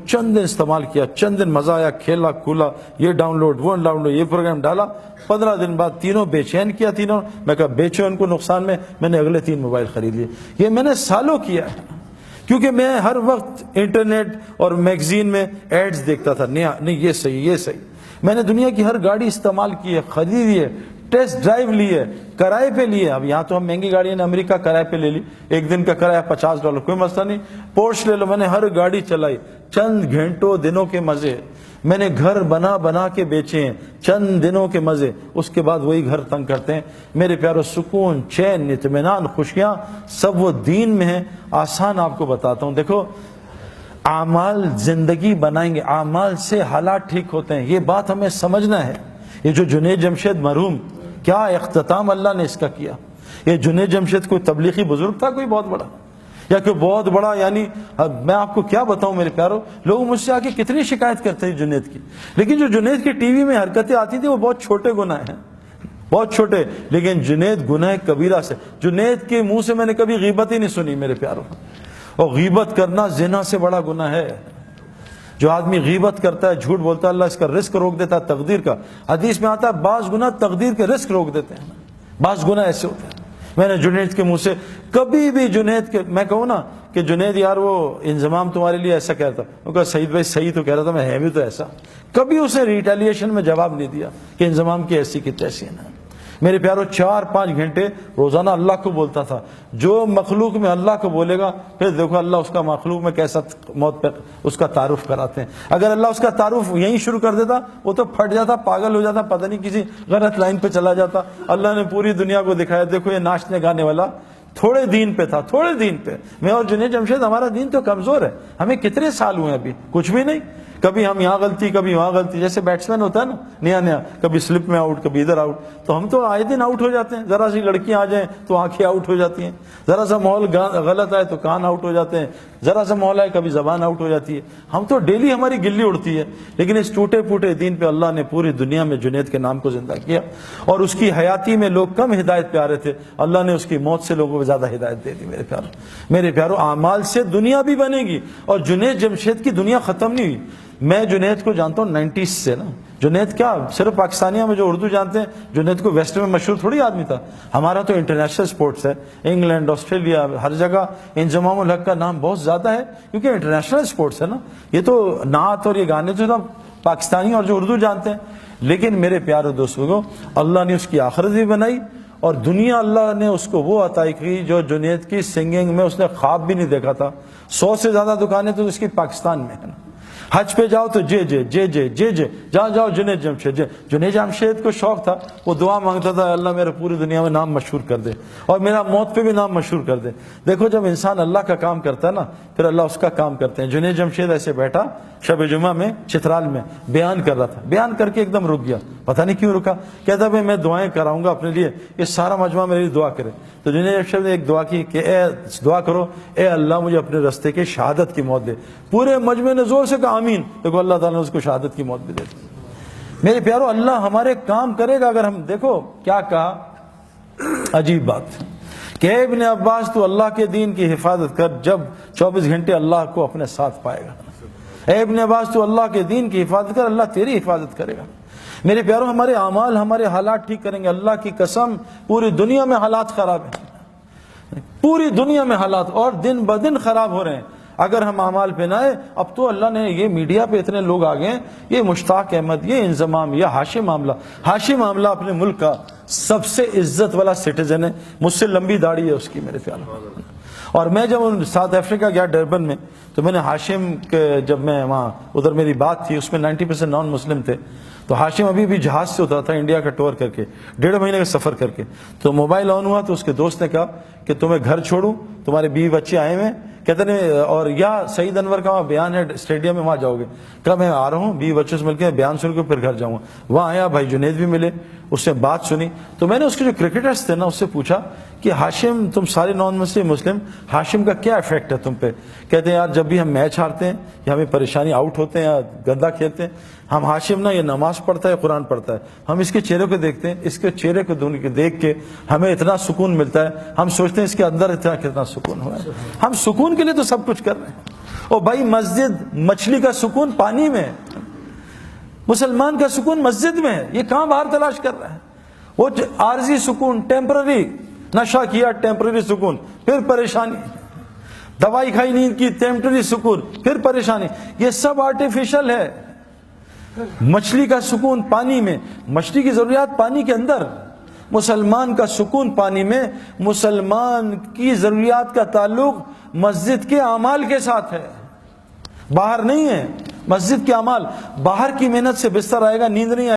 چند دن استعمال کیا، چند دن مزہ آیا، کھیلا کھولا، یہ ڈاؤن لوڈ وہ ڈاؤن لوڈ، یہ پروگرام ڈالا، 15 دن بعد تینوں بے چین کیا تینوں. میں کہا بیچو ان کو نقصان میں نے اگلے 3 موبائل خرید لیے. یہ میں نے سالوں کیا ہے، کیونکہ میں ہر وقت انٹرنیٹ اور میگزین میں ایڈز دیکھتا تھا. نہیں یہ صحیح، یہ صحیح. میں نے دنیا کی ہر گاڑی استعمال کی ہے، خریدی ہے، ٹیسٹ ڈرائیو لی ہے، کرائے پہ لی ہے. اب یہاں تو ہم مہنگی گاڑیاں نے امریکہ کرائے پہ لے لی، ایک دن کا کرایہ $50، کوئی مسئلہ نہیں. پورش لے لو، میں نے ہر گاڑی چلائی، چند گھنٹوں دنوں کے مزے. میں نے گھر بنا کے بیچے ہیں، چند دنوں کے مزے. اس کے بعد وہی گھر تنگ کرتے ہیں. میرے پیارو، سکون، چین، اطمینان، خوشیاں سب وہ دین میں ہیں. آسان آپ کو بتاتا ہوں. دیکھو، اعمال زندگی بنائیں گے، اعمال سے حالات ٹھیک ہوتے ہیں. یہ بات ہمیں سمجھنا ہے. یہ جو جنید جمشید مرحوم، کیا اختتام اللہ نے اس کا کیا. یہ جنید جمشید کوئی تبلیغی بزرگ تھا کوئی بہت بڑا، یا کوئی بہت بڑا، یعنی میں آپ کو کیا بتاؤں میرے پیارو. لوگ مجھ سے آ کے کتنی شکایت کرتے ہیں جنید کی، لیکن جو جنید کی ٹی وی میں حرکتیں آتی تھی وہ بہت چھوٹے گناہ ہیں، بہت چھوٹے. لیکن جنید گناہ کبیرہ سے، جنید کے منہ سے میں نے کبھی غیبت ہی نہیں سنی میرے پیارو. اور غیبت کرنا زنا سے بڑا گناہ ہے. جو آدمی غیبت کرتا ہے، جھوٹ بولتا ہے، اللہ اس کا رزق روک دیتا ہے تقدیر کا. حدیث میں آتا ہے بعض گناہ تقدیر کے رزق روک دیتے ہیں، بعض گناہ ایسے ہوتے ہیں. میں نے جنید کے منہ سے کبھی بھی جنید کے، میں کہوں نا کہ جنید یار وہ انضمام تمہارے لیے ایسا کہتا، وہ کہا سعید بھائی صحیح تو کہہ رہا تھا، میں ہے بھی تو ایسا. کبھی اسے ریٹیلیشن میں جواب نہیں دیا کہ انضمام کی ایسی کی تیسی ہے. میرے پیارو، 4-5 گھنٹے روزانہ اللہ کو بولتا تھا. جو مخلوق میں اللہ کو بولے گا، پھر دیکھو اللہ اس کا مخلوق میں کیسا موت پہ اس کا تعارف کراتے ہیں. اگر اللہ اس کا تعارف یہیں شروع کر دیتا، وہ تو پھٹ جاتا، پاگل ہو جاتا، پتہ نہیں کسی غلط لائن پہ چلا جاتا. اللہ نے پوری دنیا کو دکھایا، دیکھو یہ ناچنے گانے والا تھوڑے دین پہ تھا، تھوڑے دین پہ. میں اور جنید جمشید، ہمارا دین تو کمزور ہے. ہمیں کتنے سال ہوئے ابھی، کچھ بھی نہیں. کبھی ہم یہاں غلطی، کبھی وہاں غلطی. جیسے بیٹسمین ہوتا ہے نا، نیا کبھی سلپ میں آؤٹ، کبھی ادھر آؤٹ. تو ہم تو آئے دن آؤٹ ہو جاتے ہیں. ذرا سی لڑکیاں آ جائیں تو آنکھیں آؤٹ ہو جاتی ہیں، ذرا سا ماحول غلط آئے تو کان آؤٹ ہو جاتے ہیں، ذرا سا ماحول آئے کبھی زبان آؤٹ ہو جاتی ہے. ہم تو ڈیلی ہماری گلی اڑتی ہے. لیکن اس ٹوٹے پھوٹے دین پہ اللہ نے پوری دنیا میں جنید کے نام کو زندہ کیا. اور اس کی حیاتی میں لوگ کم ہدایت پہ آ رہے تھے، اللہ نے اس کی موت سے لوگوں کو زیادہ ہدایت دے دی. میرے پیارو، اعمال سے دنیا بھی بنے گی. اور جنید جمشید کی دنیا ختم نہیں ہوئی. میں جنید کو جانتا ہوں 90s سے نا. جنید کیا صرف پاکستانیوں میں جو اردو جانتے ہیں، جنید کو ویسٹ میں مشہور تھوڑی آدمی تھا. ہمارا تو انٹرنیشنل سپورٹس ہے، انگلینڈ، آسٹریلیا، ہر جگہ انضمام الحق کا نام بہت زیادہ ہے، کیونکہ انٹرنیشنل سپورٹس ہے نا. یہ تو نعت اور یہ گانے تو سب پاکستانی اور جو اردو جانتے ہیں. لیکن میرے پیارے دوستوں، اللہ نے اس کی آخرت بھی بنائی، اور دنیا اللہ نے اس کو وہ عطا کی جو جنید کی سنگنگ میں اس نے خواب بھی نہیں دیکھا تھا. 100 سے زیادہ دکانیں تو اس کی پاکستان میں ہیں. حج پہ جاؤ تو جے جے جے جے جے جے، جہاں جاؤ جنید جمشید. جنید جمشید کو شوق تھا، وہ دعا مانگتا تھا اللہ میرے پوری دنیا میں نام مشہور کر دے، اور میرا موت پہ بھی نام مشہور کر دے. دیکھو جب انسان اللہ کا کام کرتا ہے نا، پھر اللہ اس کا کام کرتے ہیں. جنید جمشید ایسے بیٹھا شب جمعہ میں چترال میں بیان کر رہا تھا. بیان کر کے ایک دم رک گیا، پتہ نہیں کیوں رکا. کہتا بھائی میں دعائیں کراؤں گا اپنے لیے، یہ سارا مجمع میرے لیے دعا کرے. تو جنید جمشید نے ایک دعا کی کہ اے دعا کرو، اے اللہ مجھے اپنے رستے کے شہادت کی موت دے. پورے مجمع نے زور سے کہا آمین. دیکھو اللہ تعالیٰ نے اس کو شہادت کی موت بھی دے دی. میرے پیارو، اللہ ہمارے کام کرے گا اگر ہم، دیکھو کیا کہا، عجیب بات کہ اے ابن عباس تو اللہ کے دین کی حفاظت کر، جب 24 گھنٹے اللہ کو اپنے ساتھ پائے گا. اے ابن عباس تو اللہ کے دین کی حفاظت کر، اللہ تیری حفاظت کرے گا. میرے پیارو، ہمارے اعمال ہمارے حالات ٹھیک کریں گے. اللہ کی قسم پوری دنیا میں حالات خراب ہیں، پوری دنیا میں حالات اور دن بدن خراب ہو رہے ہیں. اگر ہم اعمال پہ نہ آئے، اب تو اللہ نے یہ میڈیا پہ اتنے لوگ آ گئے ہیں، یہ مشتاق احمد، یہ انضمام، یہ ہاشم معاملہ. ہاشم معاملہ اپنے ملک کا سب سے عزت والا سٹیزن ہے، مجھ سے لمبی داڑھی ہے اس کی میرے پیارو. اور میں جب ساؤتھ افریقہ گیا ڈربن میں، تو میں نے ہاشم کے، جب میں وہاں ادھر میری بات تھی، اس میں 90% نان مسلم تھے. تو ہاشم ابھی بھی جہاز سے اترا تھا انڈیا کا ٹور کر کے، 1.5 مہینے کا سفر کر کے. تو موبائل آن ہوا تو اس کے دوست نے کہا کہ تمہیں گھر چھوڑوں، تمہارے بیوی بچے آئے ہوئے. کہتے ہیں اور یا سعید انور کا وہاں بیان ہے اسٹیڈیم میں، وہاں جاؤ گے؟ کہا میں آ رہا ہوں، بیوی بچوں سے مل کے بیان سن کے پھر گھر جاؤں گا. وہاں آیا، بھائی جنید بھی ملے، اس سے بات سنی. تو میں نے اس کے جو کرکٹرز تھے نا، اس سے پوچھا کہ ہاشم، تم سارے نان مسلم، ہاشم کا کیا ایفیکٹ ہے تم پہ؟ کہتے ہیں یار جب بھی ہم میچ ہارتے ہیں یا ہمیں پریشانی، آؤٹ ہوتے ہیں یا گندا کھیلتے ہیں، ہم ہاشم نا یہ نماز پڑھتا ہے، قرآن پڑھتا ہے، ہم اس کے چہرے کو دیکھتے ہیں، اس کے چہرے کو دیکھ کے ہمیں اتنا سکون ملتا ہے، ہم سوچتے ہیں اس کے اندر اتنا کتنا سکون ہوا ہے. ہم سکون کے لیے تو سب کچھ کر رہے ہیں. اور بھائی مسجد، مچھلی کا سکون پانی میں، مسلمان کا سکون مسجد میں ہے، یہ کہاں باہر تلاش کر رہا ہے؟ وہ عارضی سکون، ٹیمپرری، نشہ کیا ٹیمپرری سکون، پھر پریشانی، دوائی کھائی نیند کی ٹیمپرری سکون، پھر پریشانی، یہ سب آرٹیفیشل ہے۔ مچھلی کا سکون پانی میں، مچھلی کی ضروریات پانی کے اندر، مسلمان کا سکون پانی میں۔ مسلمان کی ضروریات کا تعلق مسجد کے اعمال کے ساتھ ہے، باہر نہیں ہے۔ مسجد کے اعمال، باہر کی محنت سے بستر آئے گا، نیند نہیں آئے گا۔